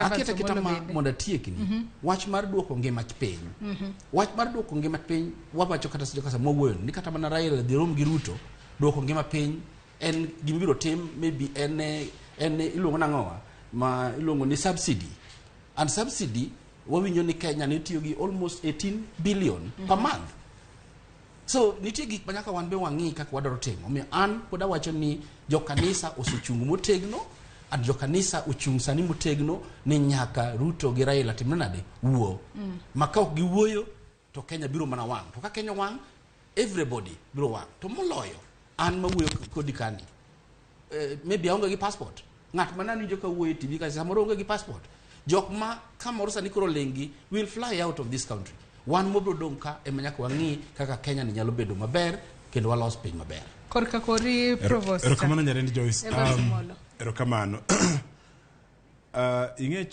aketa kitama mondo tiekni wach mar duoko ngima piny wach mar duoko ngima piny wawacho kata sejo kasa mowuoyo ni kata mana Raila dhi rom gi Ruto duoko ngima piny en gimibiro tim maybe en iluongo nang'owa ma iluongo ni subsidy and subsidy wawinjo ni Kenya ne tiyo gi almost 18 billion per month. So nitie gik manyaka wan be wang'i kaka wadaro timo. Omiyo an pod awacho ni jo kanisa osechung motegno and jo kanisa ochung sani motegno ni nyaka Ruto gi Raila timne nade wuo. Maka ok giwuoyo to Kenya biro mana wang'. To ka Kenya wang', everybody biro wang'. To moloyo an mawuoyo kodi kani. Maybe aonge gi passport. Ng'at manani joka wuoyo TV kasi samoro onge gi passport. Jok ma kamoro sani koro lengi will fly out of this country. Wan mobro dong ka emanyaka wang'i kaka Kenya ni nyalo bedo maber kendo walos piny maber. Korka kori provost. Erokamano nyarendi Joyce. Erokamano. Ing'e